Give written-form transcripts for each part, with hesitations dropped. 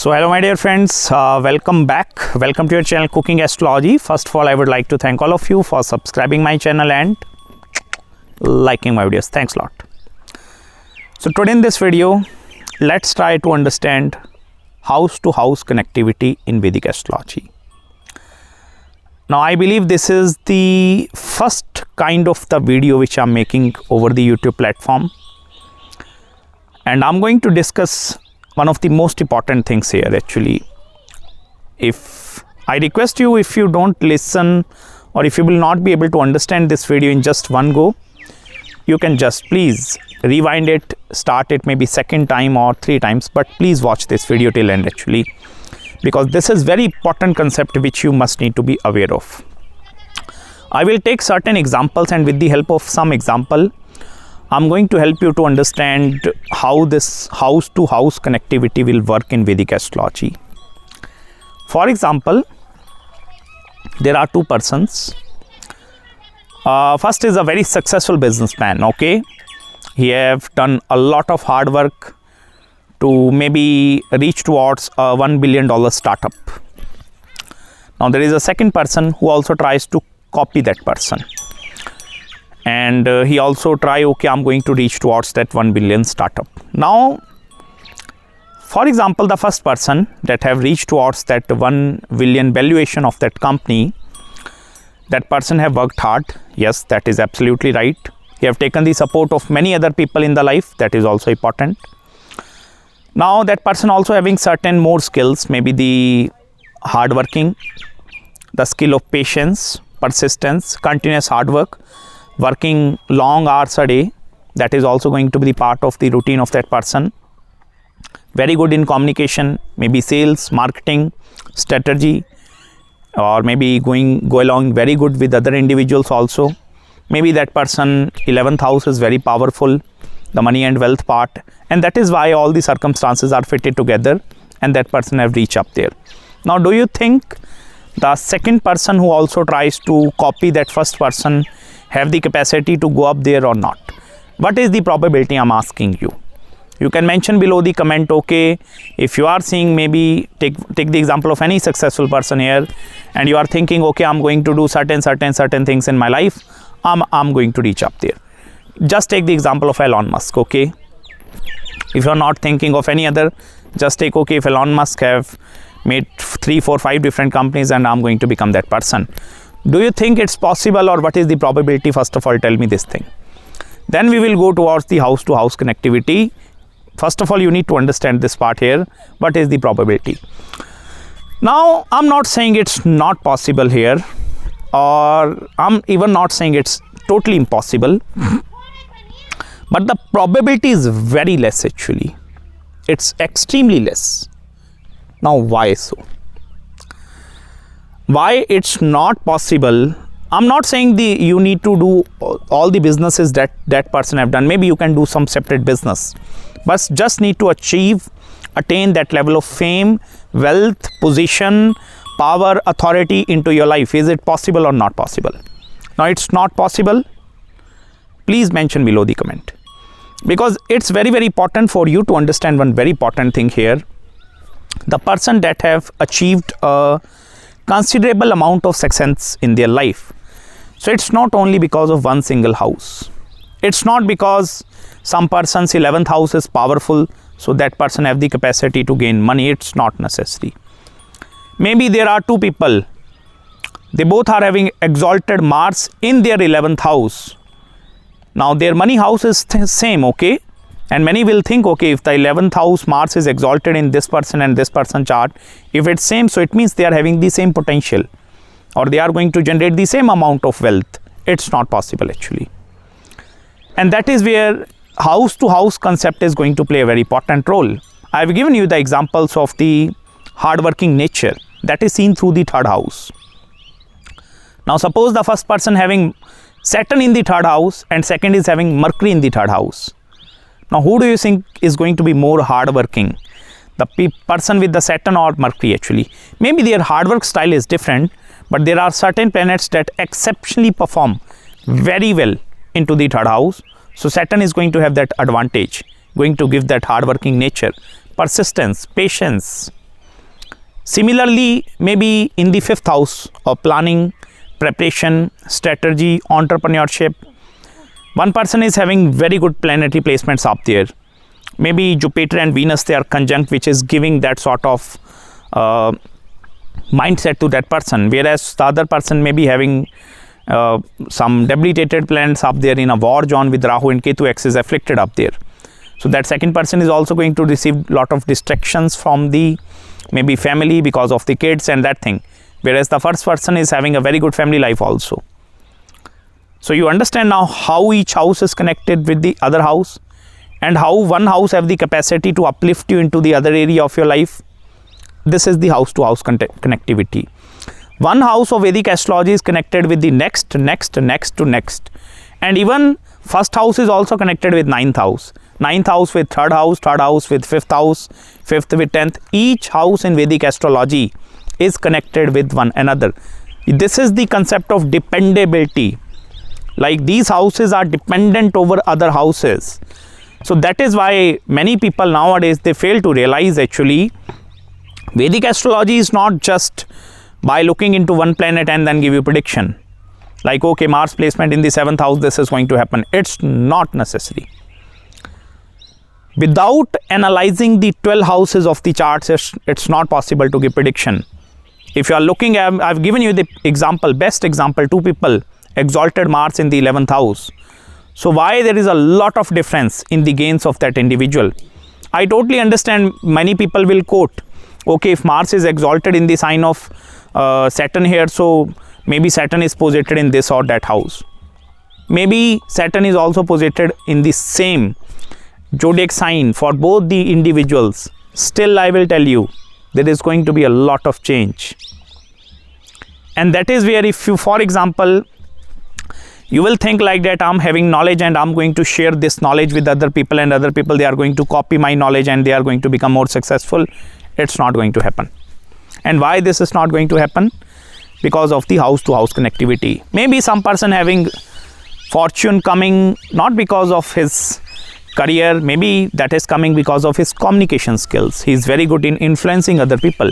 So hello my dear friends, welcome back. Welcome to your channel Cooking Astrology. First of all, I would like to thank all of you for subscribing my channel and liking my videos. Thanks a lot. So today in this video, let's try to understand house to house connectivity in Vedic Astrology. Now I believe this is the first kind of the video which I'm making over the YouTube platform, and I'm going to discuss one of the most important things here actually. If I request you, if you don't listen or if you will not be able to understand this video in just one go, you can just please rewind it, start it maybe second time or 3 times, but please watch this video till end actually, because this is very important concept which you must need to be aware of. I will take certain examples, and with the help of some example I'm going to help you to understand how this house to house connectivity will work in Vedic Astrology. For example, there are 2 persons. First is a very successful businessman, okay? He have done a lot of hard work to maybe reach towards a $1 billion startup. Now there is a second person who also tries to copy that person. And he also try, okay, I'm going to reach towards that 1 billion startup. Now, for example, the first person that have reached towards that 1 billion valuation of that company, that person have worked hard. Yes, that is absolutely right. He have taken the support of many other people in the life. That is also important. Now, that person also having certain more skills, maybe the hard working, the skill of patience, persistence, continuous hard work, working long hours a day. That is also going to be the part of the routine of that person. Very good in communication, maybe sales, marketing, strategy, or maybe go along very good with other individuals also. Maybe that person 11th house is very powerful, the money and wealth part, and that is why all the circumstances are fitted together and that person have reached up there. Now do you think the second person who also tries to copy that first person have the capacity to go up there or not? What is the probability, I'm asking you? You can mention below the comment, okay, if you are seeing, maybe take the example of any successful person here, and you are thinking, okay, I'm going to do certain things in my life, I'm going to reach up there. Just take the example of Elon Musk, okay? If you're not thinking of any other, just take, okay, if Elon Musk have made 3, 4, 5 different companies and I'm going to become that person. Do you think it's possible, or what is the probability? First of all, tell me this thing. Then we will go towards the house to house connectivity. First of all, you need to understand this part here. What is the probability? Now, I'm not saying it's not possible here, or I'm even not saying it's totally impossible. But the probability is very less actually. It's extremely less. Now, why so? Why it's not possible? I'm not saying you need to do all the businesses that person have done. Maybe you can do some separate business, but just need to attain that level of fame, wealth, position, power, authority into your life. Is it possible or not possible? Now it's not possible. Please mention below the comment, because it's very, very important for you to understand one very important thing here. The person that have achieved a considerable amount of success in their life, so it's not only because of one single house. It's not because some person's 11th house is powerful, so that person have the capacity to gain money. It's not necessary. Maybe there are 2 people, they both are having exalted Mars in their 11th house. Now their money house is same, okay? And many will think, okay, if the 11th house Mars is exalted in this person and this person chart, if it's same, so it means they are having the same potential, or they are going to generate the same amount of wealth. It's not possible actually. And that is where house to house concept is going to play a very important role. I have given you the examples of the hardworking nature that is seen through the 3rd house. Now suppose the first person having Saturn in the 3rd house and second is having Mercury in the 3rd house. Now who do you think is going to be more hardworking? The person with the Saturn or Mercury actually? Maybe their hard work style is different, but there are certain planets that exceptionally perform very well into the 3rd house. So Saturn is going to have that advantage, going to give that hardworking nature, persistence, patience, Similarly, maybe in the 5th house of planning, preparation, strategy, entrepreneurship, one person is having very good planetary placements up there. Maybe Jupiter and Venus, they are conjunct, which is giving that sort of mindset to that person, whereas the other person may be having some debilitated planets up there in a war zone with Rahu and Ketu axis afflicted up there. So that second person is also going to receive lot of distractions from the maybe family because of the kids and that thing, whereas the first person is having a very good family life also. So you understand now how each house is connected with the other house, and how one house have the capacity to uplift you into the other area of your life. This is the house to house connectivity. One house of Vedic astrology is connected with the next, and even first house is also connected with 9th house. 9th house with 3rd house with 5th house, 5th with 10th. Each house in Vedic astrology is connected with one another. This is the concept of dependability. Like these houses are dependent over other houses. So that is why many people nowadays, they fail to realize actually Vedic astrology is not just by looking into one planet and then give you prediction. Like, okay, Mars placement in the 7th house, this is going to happen. It's not necessary. Without analyzing the 12 houses of the charts, it's not possible to give prediction. If you are looking, I've given you the example, best example, 2 people, exalted Mars in the 11th house. So why there is a lot of difference in the gains of that individual? I totally understand many people will quote, okay, if Mars is exalted in the sign of Saturn here, so maybe Saturn is posited in this or that house. Maybe Saturn is also posited in the same zodiac sign for both the individuals. Still, I will tell you, there is going to be a lot of change. And that is where if you, for example, you will think like that, I'm having knowledge and I'm going to share this knowledge with other people, and other people, they are going to copy my knowledge and they are going to become more successful. It's not going to happen. And why this is not going to happen? Because of the house to house connectivity. Maybe some person having fortune coming not because of his career, maybe that is coming because of his communication skills. He is very good in influencing other people.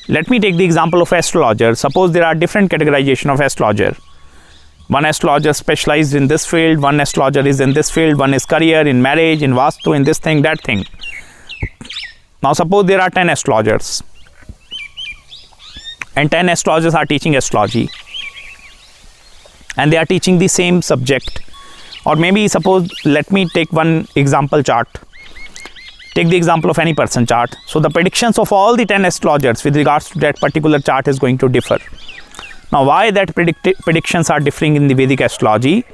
Let me take the example of astrologer. Suppose there are different categorization of astrologer. One astrologer specialized in this field, one astrologer is in this field, one is career, in marriage, in vastu, in this thing, that thing. Now suppose there are 10 astrologers and 10 astrologers are teaching astrology and they are teaching the same subject. Or maybe suppose, let me take one example chart. Take the example of any person chart. So the predictions of all the 10 astrologers with regards to that particular chart is going to differ. Now why that predictions are differing in the Vedic astrology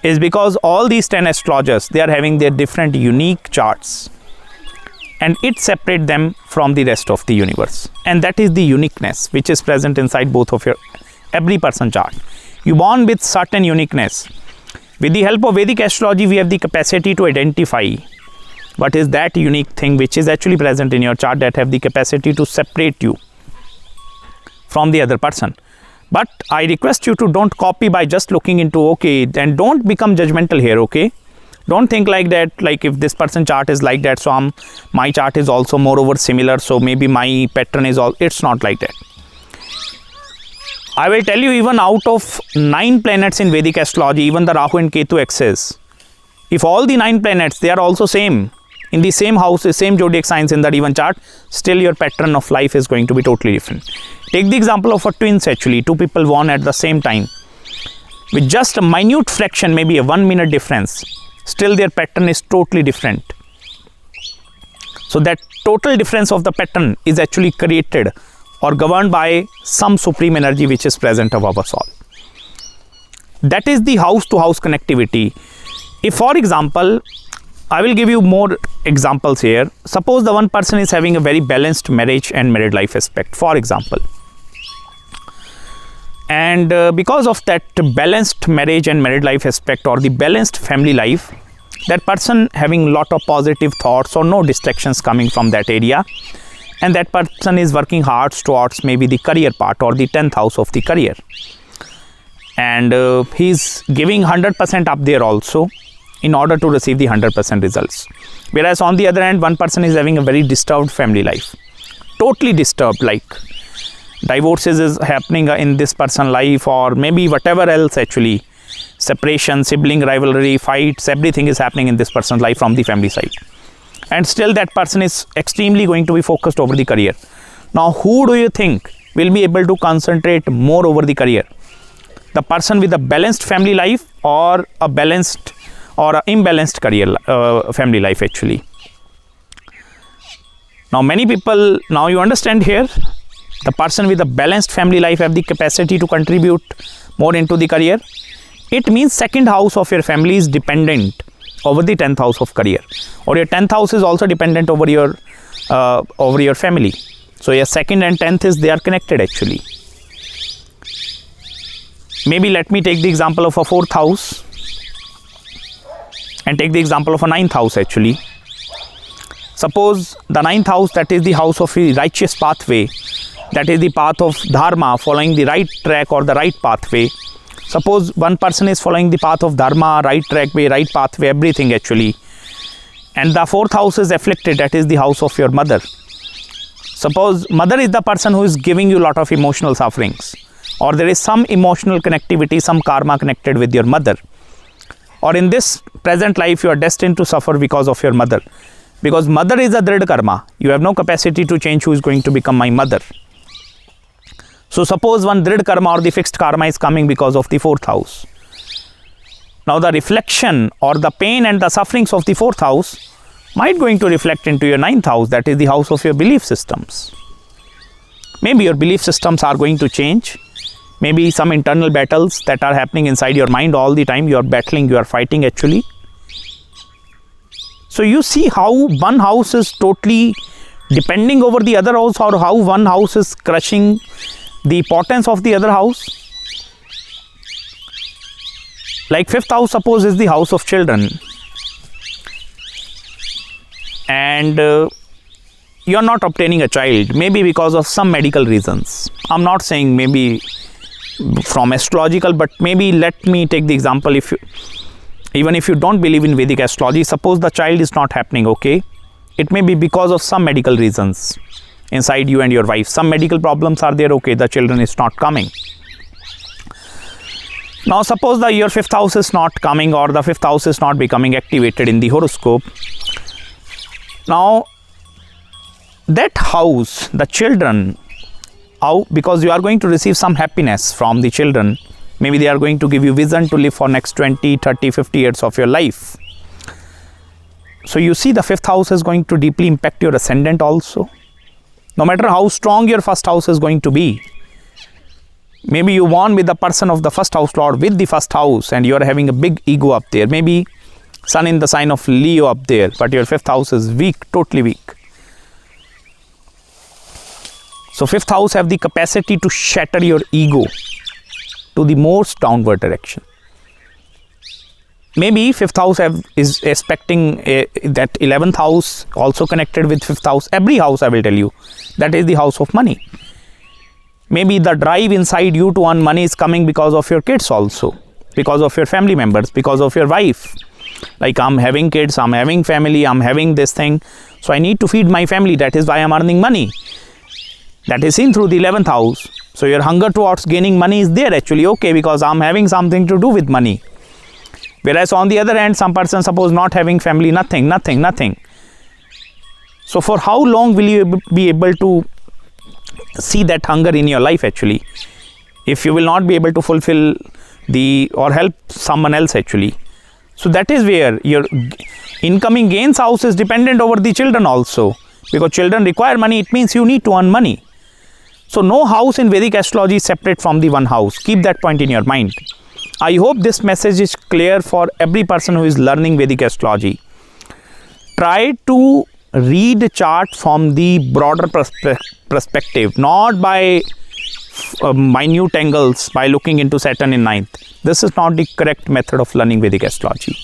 is because all these 10 astrologers, they are having their different unique charts, and it separates them from the rest of the universe. And that is the uniqueness which is present inside both of your every person chart. You born with certain uniqueness. With the help of Vedic astrology, we have the capacity to identify what is that unique thing which is actually present in your chart, that have the capacity to separate you from the other person. But I request you to don't copy by just looking into, okay, and don't become judgmental here, okay? Don't think like that, like if this person chart is like that, so my chart is also moreover similar, so maybe my pattern is all. It's not like that. I will tell you, even out of 9 planets in Vedic astrology, even the Rahu and Ketu axis, if all the 9 planets, they are also same, in the same house, same zodiac signs in that even chart, still your pattern of life is going to be totally different. Take the example of a twins actually, 2 people born at the same time. With just a minute fraction, maybe a 1 minute difference, still their pattern is totally different. So that total difference of the pattern is actually created or governed by some supreme energy which is present above us all. That is the house to house connectivity. If, for example, I will give you more examples here. Suppose the one person is having a very balanced marriage and married life aspect, for example. And because of that balanced marriage and married life aspect, or the balanced family life, that person having a lot of positive thoughts or no distractions coming from that area, and that person is working hard towards maybe the career part or the 10th house of the career, and he's giving 100% up there also in order to receive the 100% results. Whereas on the other hand, one person is having a very disturbed family life, totally disturbed, like divorces is happening in this person's life, or maybe whatever else actually, separation, sibling rivalry, fights, everything is happening in this person's life from the family side. And still that person is extremely going to be focused over the career. Now, who do you think will be able to concentrate more over the career? The person with a balanced family life, or a balanced or an imbalanced career family life actually? Now, many people, now you understand here, the person with a balanced family life have the capacity to contribute more into the career. It means second house of your family is dependent over the 10th house of career, or your 10th house is also dependent over your family. So your second and 10th is, they are connected actually. Maybe let me take the example of a 4th house and take the example of a 9th house actually. Suppose the 9th house, that is the house of the righteous pathway, that is the path of dharma, following the right track or the right pathway. Suppose one person is following the path of dharma, right track way, right pathway, everything actually, and the 4th house is afflicted, that is the house of your mother. Suppose mother is the person who is giving you a lot of emotional sufferings, or there is some emotional connectivity, some karma connected with your mother, or in this present life you are destined to suffer because of your mother, because mother is a drid karma. You have no capacity to change who is going to become my mother. So suppose one drid karma or the fixed karma is coming because of the 4th house. Now the reflection or the pain and the sufferings of the 4th house might going to reflect into your 9th house, that is the house of your belief systems. Maybe your belief systems are going to change. Maybe some internal battles that are happening inside your mind all the time, you are battling, you are fighting actually. So you see how one house is totally depending over the other house, or how one house is crushing the importance of the other house. Like 5th house, suppose, is the house of children, and you are not obtaining a child, maybe because of some medical reasons. I'm not saying maybe from astrological, but maybe let me take the example. Even if you don't believe in Vedic astrology, suppose the child is not happening, okay, it may be because of some medical reasons inside you and your wife. Some medical problems are there, okay, the children is not coming. Now suppose your 5th house is not coming, or the 5th house is not becoming activated in the horoscope. Now that house, the children, because you are going to receive some happiness from the children, maybe they are going to give you vision to live for next 20, 30, 50 years of your life. So you see the 5th house is going to deeply impact your ascendant also. No matter how strong your 1st house is going to be. Maybe you born with the person of the 1st house lord with the 1st house, and you are having a big ego up there. Maybe sun in the sign of Leo up there, but your 5th house is weak, totally weak. So 5th house have the capacity to shatter your ego to the most downward direction. Maybe 5th house is expecting that 11th house also connected with 5th house. Every house, I will tell you, that is the house of money. Maybe the drive inside you to earn money is coming because of your kids also, because of your family members, because of your wife. Like, I'm having kids, I'm having family, I'm having this thing, so I need to feed my family. That is why I'm earning money. That is seen through the 11th house. So your hunger towards gaining money is there actually, okay, because I'm having something to do with money. Whereas on the other hand, some person suppose not having family, nothing. So for how long will you be able to see that hunger in your life actually, if you will not be able to fulfill or help someone else actually? So that is where your incoming gains house is dependent over the children also, because children require money. It means you need to earn money. So no house in Vedic astrology is separate from the one house. Keep that point in your mind. I hope this message is clear for every person who is learning Vedic astrology. Try to read the chart from the broader perspective, not by minute angles, by looking into Saturn in 9th. This is not the correct method of learning Vedic astrology.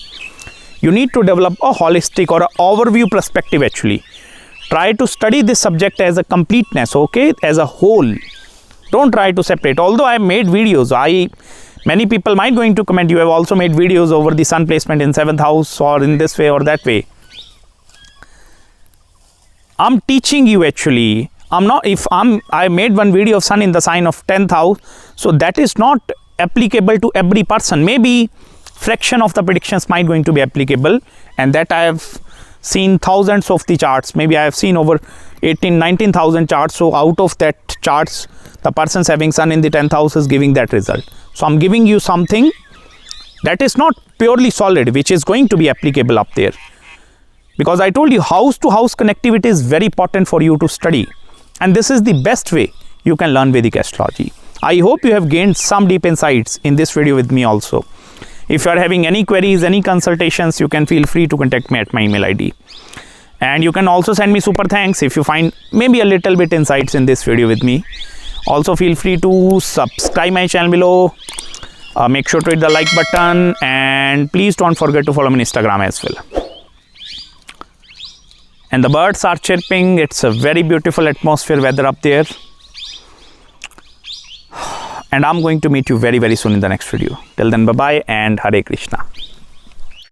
You need to develop a holistic or an overview perspective actually. Try to study this subject as a completeness, okay, as a whole. Don't try to separate. Although I made videos, many people might going to comment, you have also made videos over the sun placement in 7th house or in this way or that way. I'm teaching you actually I made one video of sun in the sign of 10th house, so that is not applicable to every person. Maybe fraction of the predictions might going to be applicable, and that I have seen thousands of the charts. Maybe I have seen over 19,000 charts. So out of that charts, the persons having sun in the 10th house is giving that result. So I'm giving you something that is not purely solid, which is going to be applicable up there, because I told you house to house connectivity is very important for you to study, and this is the best way you can learn Vedic astrology. I hope you have gained some deep insights in this video with me also. If you are having any queries, any consultations, you can feel free to contact me at my email ID. And you can also send me super thanks if you find maybe a little bit insights in this video with me. Also feel free to subscribe my channel below. Make sure to hit the like button, and please don't forget to follow me on Instagram as well. And the birds are chirping. It's a very beautiful atmosphere, weather up there. And I'm going to meet you very, very soon in the next video. Till then, bye-bye and Hare Krishna.